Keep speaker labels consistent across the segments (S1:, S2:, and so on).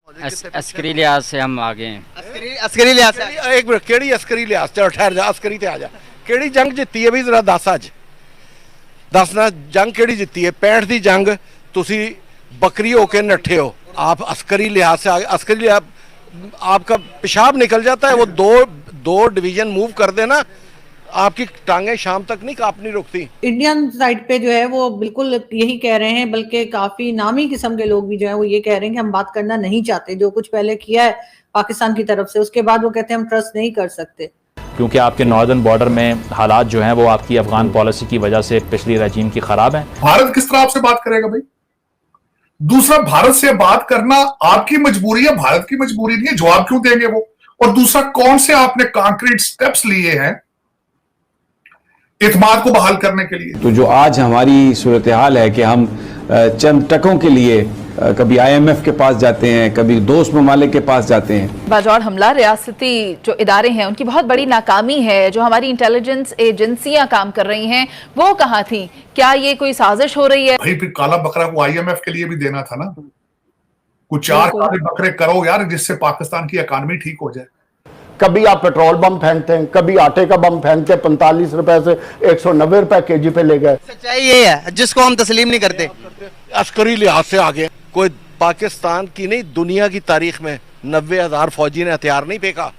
S1: अस्करी लिहाज से हम आगे हैं।
S2: अस्करी लिहाज से
S3: एक मिनट, केड़ी अस्करी लिहाज चलो ठहर जा, अस्करी ते आ जा। केड़ी जंग जित्ती है भी जरा दस अज दसना, जंग केड़ी जित्ती है? 65 दी जंग तुसी बकरी होके नठे हो, आप अस्करी लिहाज से अस्करी लिहाज आपका पेशाब निकल जाता है, वो दो डिवीजन मूव कर देना, आपकी टांगे शाम तक नहीं कांपनी रुकती।
S4: इंडियन साइड पे जो है वो बिल्कुल यही कह रहे हैं, बल्कि काफी नामी किस्म के लोग भी जो है वो ये कह रहे हैं कि हम बात करना नहीं चाहते। जो कुछ पहले किया है पाकिस्तान की तरफ से, उसके बाद वो कहते हैं हम ट्रस्ट नहीं कर सकते,
S5: क्योंकि आपके नॉर्दर्न बॉर्डर में हालात जो हैं वो आपकी अफगान पॉलिसी की वजह से पिछली रजीम की खराब है।
S6: भारत किस तरह आपसे बात करेगा भाई? दूसरा, भारत से बात करना आपकी मजबूरी है, भारत की मजबूरी नहीं है, जवाब क्यों देंगे वो? और दूसरा, कौन से आपने कॉन्क्रीट स्टेप्स लिए हैं इत्मीनान को बहाल करने के लिए?
S7: तो जो आज हमारी सूरत हाल है कि हम चंद टकों के लिए कभी IMF के पास जाते हैं, कभी दोस्त ममालिक के पास जाते हैं।
S8: बाजौर हमला रियासती जो इदारे हैं उनकी बहुत बड़ी नाकामी है। जो हमारी इंटेलिजेंस एजेंसियां काम कर रही हैं वो कहाँ थी? क्या ये कोई साजिश हो रही है?
S6: भाई फिर काला बकरा को IMF के लिए भी देना था ना, कुछ 4 काले बकरे करो यार, जिससे पाकिस्तान की इकॉनमी ठीक हो जाए।
S9: कभी आप पेट्रोल बम फेंकते हैं, कभी आटे का बम फेंकते हैं, 45 रुपए से 190 रुपए केजी पे ले गए।
S2: सच्चाई ये है जिसको हम तस्लीम नहीं करते।
S3: अस्करी लिहाज से आगे कोई पाकिस्तान की नहीं, दुनिया की तारीख में 90,000 फौजी ने हथियार नहीं फेंका।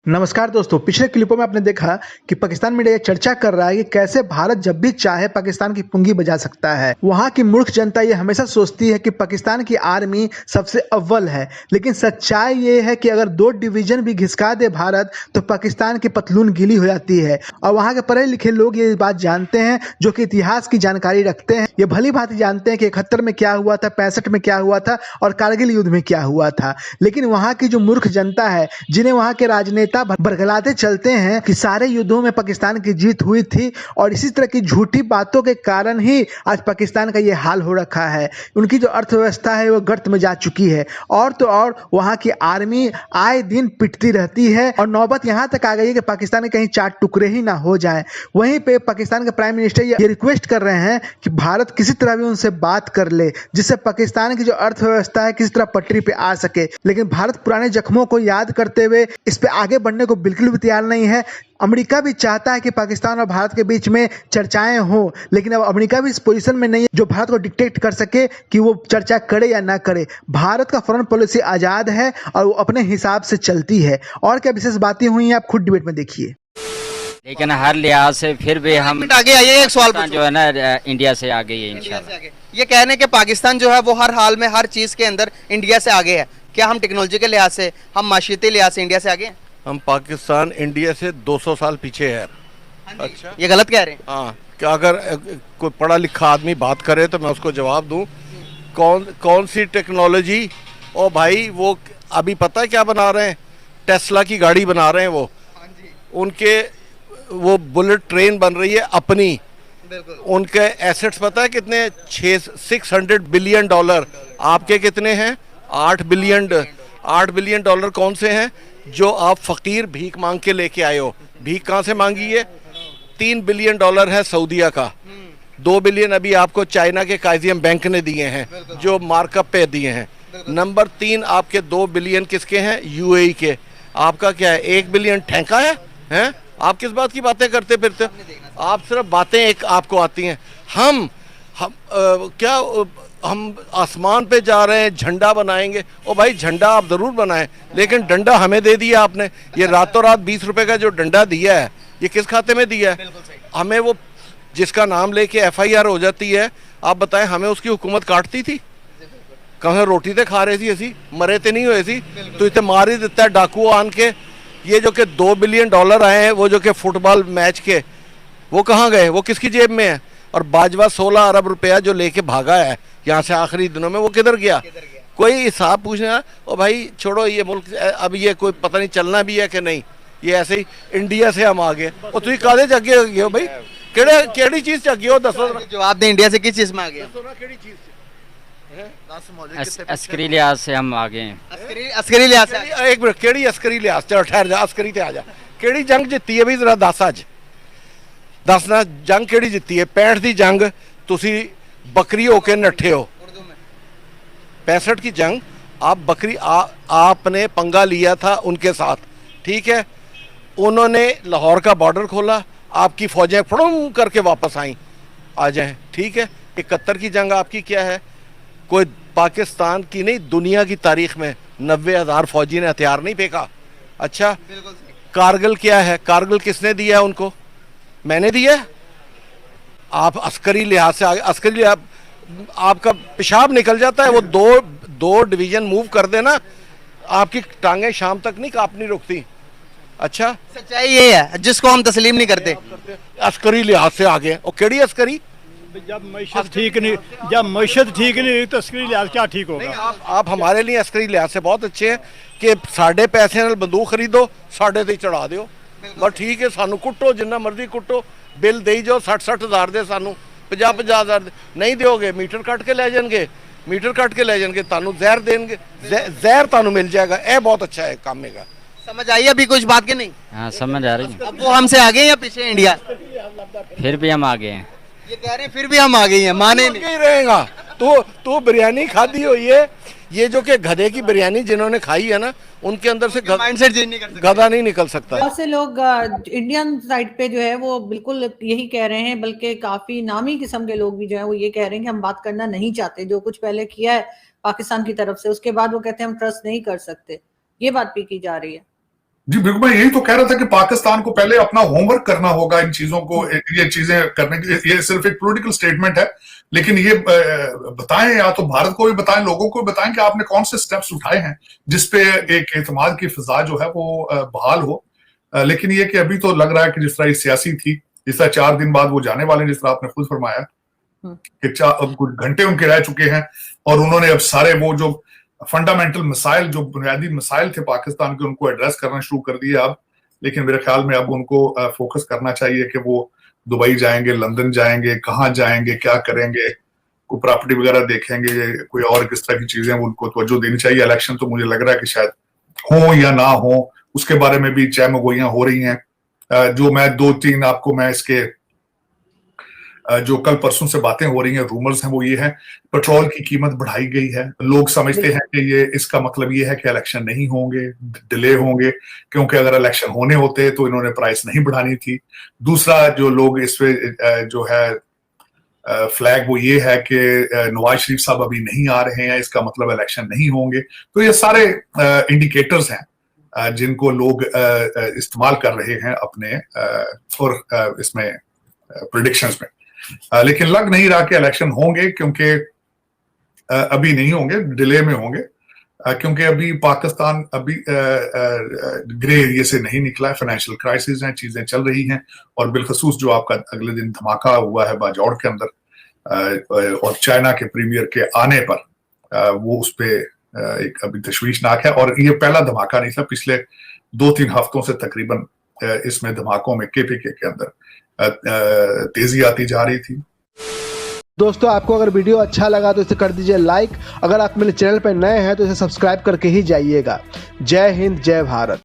S10: नमस्कार दोस्तों, पिछले क्लिपों में आपने देखा कि पाकिस्तान मीडिया चर्चा कर रहा है कि कैसे भारत जब भी चाहे पाकिस्तान की पुंगी बजा सकता है। वहां की मूर्ख जनता ये हमेशा सोचती है कि पाकिस्तान की आर्मी सबसे अव्वल है, लेकिन सच्चाई ये है कि अगर 2 डिवीजन भी घिसका दे भारत तो पाकिस्तान की पतलून गीली हो जाती है। और वहां के पढ़े लिखे लोग ये बात जानते हैं, जो कि इतिहास की जानकारी रखते हैं। ये भली भांति जानते हैं कि 71 में क्या हुआ था, 65 में क्या हुआ था और कारगिल युद्ध में क्या हुआ था। लेकिन वहां की जो मूर्ख जनता है, जिन्हें वहां के राजनेता बरगलाते चलते हैं कि सारे युद्धों में पाकिस्तान की जीत हुई थी, और इसी तरह की झूठी बातों के कारण ही आज पाकिस्तान का ये हाल हो रखा है। उनकी जो अर्थव्यवस्था है वो गर्त में जा चुकी है, और तो और वहां की आर्मी आए दिन पिटती रहती है, और नौबत यहां तक आ गई है कि पाकिस्तान के कहीं 4 टुकड़े ही ना हो जाएं। वहीं पे पाकिस्तान के प्राइम मिनिस्टर ये रिक्वेस्ट कर रहे हैं कि भारत किसी तरह भी उनसे बात कर ले, जिससे पाकिस्तान की जो अर्थव्यवस्था है किसी तरह पटरी पे आ सके। लेकिन भारत पुराने जख्मों को याद करते हुए इस पे आगे बढ़ने को बिल्कुल भी तैयार नहीं है। अमेरिका भी चाहता है कि पाकिस्तान और भारत के बीच में चर्चाएं हो, लेकिन अब अमेरिका भी इस पोजीशन में नहीं है जो भारत को डिक्टेट कर सके कि वो चर्चा करे या ना करे। भारत का फॉरेन पॉलिसी आजाद है और वो अपने हिसाब से चलती है। और क्या विशेष बातें हुई हैं आप खुद डिबेट में देखिए।
S1: लेकिन हर लिहाज से फिर भी हम
S2: आगे आइए, एक सवाल
S1: जो है ना इंडिया से आगे ही है इंशाल्लाह।
S2: ये कहने के पाकिस्तान जो है वो हर हाल में हर चीज के अंदर इंडिया से आगे है। क्या हम टेक्नोलॉजी के लिहाज से, हम माशियती लिहाज से इंडिया से आगे हैं?
S3: हम पाकिस्तान इंडिया से 200 साल पीछे है।
S2: अच्छा, ये गलत कह रहे हैं?
S3: हाँ, क्या अगर कोई पढ़ा लिखा आदमी बात करे तो मैं उसको जवाब दूं, कौन सी टेक्नोलॉजी? ओ भाई, वो अभी पता है क्या बना रहे हैं? टेस्ला की गाड़ी बना रहे हैं वो, उनके वो बुलेट ट्रेन बन रही है अपनी। उनके एसेट्स पता है कितने? 600 बिलियन डॉलर। आपके कितने हैं? 8 बिलियन डॉलर कौन से हैं जो आप फकीर भीख मांग के लेके आए हो? भीख कहाँ से मांगी है? 3 बिलियन डॉलर है सऊदीया का, 2 बिलियन अभी आपको चाइना के काइजियम बैंक ने दिए हैं जो मार्कअप पे दिए हैं। नंबर 3 आपके 2 बिलियन किसके हैं? UAE के। आपका क्या है? 1 बिलियन ठेका है? आप किस बात की बातें करते फिरते? आप सिर्फ बातें एक आपको आती हैं। हम आसमान पे जा रहे हैं, झंडा बनाएंगे। ओ भाई, झंडा आप जरूर बनाएं, लेकिन डंडा हमें दे दिया आपने। ये रातों रात 20 रुपए का जो डंडा दिया है, ये किस खाते में दिया है? हमें वो जिसका नाम लेके FIR हो जाती है, आप बताएं हमें उसकी हुकूमत काटती थी? कहाँ रोटी तो खा रहे थी, ऐसी मरे तो नहीं हुए सी, तो इतने मार ही देता है डाकू आन के। ये जो कि 2 बिलियन डॉलर आए हैं, वो जो कि फुटबॉल मैच के, वो कहाँ गए? वो किसकी जेब में है? और बाजवा 16 अरब रुपया जो लेके भागा है यहाँ से आखिरी दिनों में, वो किधर गया? कोई हिसाब पूछना? ओ भाई छोड़ो, ये मुल्क अब ये कोई पता नहीं चलना भी है कि नहीं। ये ऐसे ही इंडिया से हम आ गए। और तुम कादे जगे हो भाई? केड़ी चीज जगे हो? दसो
S2: जवाब दे, इंडिया से किस चीज में आ गए?
S1: अस्करी लिहाज से हम आगे हैं।
S2: अस्करी लिहाज से?
S3: एक मिनट, केड़ी अस्करी लिहाज? चलो ठहर जा, अस्करी ते आ जा। केड़ी जंग जित्ती है भी जरा दस अज दसना, जंग केड़ी जित्ती है? 65 दी जंग तुसी बकरी होके नट्ठे हो। 65 की जंग आप बकरी आपने पंगा लिया था उनके साथ, ठीक है। उन्होंने लाहौर का बॉर्डर खोला, आपकी फौजें फड़ूम करके वापस आई, आ जाएं, ठीक है। 71 की जंग आपकी क्या है, कोई पाकिस्तान की नहीं दुनिया की तारीख में 90,000 फौजी ने हथियार नहीं फेंका। अच्छा, कारगिल क्या है, कारगिल किसने दिया है उनको, मैंने दिया। आप अस्करी लिहाज से आगे, अस्करी लिहाज आपका पेशाब निकल जाता है, वो दो डिवीजन मूव कर देना, आपकी टांगें शाम तक नहीं कांपनी रुकती। अच्छा,
S2: सच्चाई ये है जिसको हम तस्लीम नहीं करते।
S3: अस्करी लिहाज से आगे, और केड़ी अस्करी,
S11: जब मैशत ठीक नहीं तो अस्करी लिहाज क्या ठीक होगा।
S3: आप हमारे लिए अस्करी लिहाज से बहुत अच्छे हैं कि साढ़े पैसे नाल बंदूक खरीदो, साढ़े ते चढ़ा दो, बस ठीक है। सानू कुटो, जिन्ना मर्जी कुटो, बिल दे जाओ, 60-60 हज़ार दे, सानू 50-50 हज़ार नहीं दोगे, मीटर कट के ले जाएंगे, तानू जहर देंगे, जहर तानू मिल जाएगा। ये बहुत अच्छा है काम में।
S2: समझ आई अभी कुछ बात के नहीं?
S1: हाँ समझ आ रही है।
S2: अब वो हमसे आगे हैं या पीछे इंडिया?
S1: फिर भी हम आगे हैं।
S2: ये कह रहे हैं फिर भी हम आ गए हैं, माने नहीं।
S3: ही रहेगा। तो बिरयानी खादी हुई है, ये जो कि गधे की बिरयानी जिन्होंने खाई है ना, उनके अंदर से
S2: माइंडसेट चेंज नहीं कर सकते,
S3: गधा नहीं निकल सकता।
S4: बहुत से लोग इंडियन साइड पे जो है वो बिल्कुल यही कह रहे हैं, बल्कि काफी नामी किस्म के लोग भी जो है वो ये कह रहे हैं कि हम बात करना नहीं चाहते, जो कुछ पहले किया है पाकिस्तान की तरफ से, उसके बाद वो कहते हैं हम ट्रस्ट नहीं कर सकते। ये बात भी की जा रही है।
S6: जी बिल्कुल, मैं यही तो कह रहा था कि पाकिस्तान को पहले अपना होमवर्क करना होगा इन चीजों को, ये चीजें करने के। ये सिर्फ एक पॉलिटिकल स्टेटमेंट है, लेकिन ये बताएं, या तो भारत को भी बताएं, लोगों को भी बताएं कि आपने कौन से स्टेप्स उठाए हैं जिसपे एक एतमाद की फिजा जो है वो बहाल हो। लेकिन ये कि अभी तो लग रहा है कि जिस तरह ये सियासी थी, जिस तरह 4 दिन बाद वो जाने वाले हैं, जिस तरह आपने खुद फरमाया कि अब कुछ घंटे उनके रह चुके हैं, और उन्होंने अब सारे वो जो फंडामेंटल मसाइल, जो बुनियादी मसाइल थे पाकिस्तान के, उनको एड्रेस करना शुरू कर दिया अब। लेकिन मेरे ख्याल में अब उनको फोकस करना चाहिए कि वो दुबई जाएंगे, लंदन जाएंगे, कहाँ जाएंगे, क्या करेंगे, कोई प्रॉपर्टी वगैरह देखेंगे, कोई और किस तरह की चीजें उनको तवज्जो देनी चाहिए। इलेक्शन तो मुझे लग रहा है कि शायद हो या ना हो, उसके बारे में भी चहमगोइयां हो रही हैं। जो मैं 2-3 आपको मैं इसके जो कल परसों से बातें हो रही हैं, रूमर्स हैं, वो ये है पेट्रोल की कीमत बढ़ाई गई है। लोग समझते हैं कि ये इसका मतलब ये है कि इलेक्शन नहीं होंगे, डिले होंगे, क्योंकि अगर इलेक्शन होने होते तो इन्होंने प्राइस नहीं बढ़ानी थी। दूसरा जो लोग इस पे जो है फ्लैग, वो ये है कि नवाज शरीफ साहब अभी नहीं आ रहे हैं, इसका मतलब इलेक्शन नहीं होंगे। तो ये सारे इंडिकेटर्स हैं जिनको लोग इस्तेमाल कर रहे हैं अपने और इसमें प्रेडिक्शंस में। लेकिन लग नहीं रहा कि इलेक्शन होंगे, क्योंकि अभी नहीं होंगे, डिले में होंगे, क्योंकि अभी पाकिस्तान अभी ग्रे एरिया से नहीं निकला है, फाइनेंशियल क्राइसिस है, चीजें चल रही हैं। और बिलखसूस जो आपका अगले दिन धमाका हुआ है बाजौड़ के अंदर, और चाइना के प्रीमियर के आने पर वो उस पे एक अभी तशवीशनाक है। और ये पहला धमाका नहीं था, पिछले 2-3 हफ्तों से तकरीबन इसमें धमाकों में KPK के अंदर तेजी आती जा रही थी।
S10: दोस्तों, आपको अगर वीडियो अच्छा लगा तो इसे कर दीजिए लाइक। अगर आप मेरे चैनल पर नए हैं तो इसे सब्सक्राइब करके ही जाइएगा। जय हिंद, जय भारत।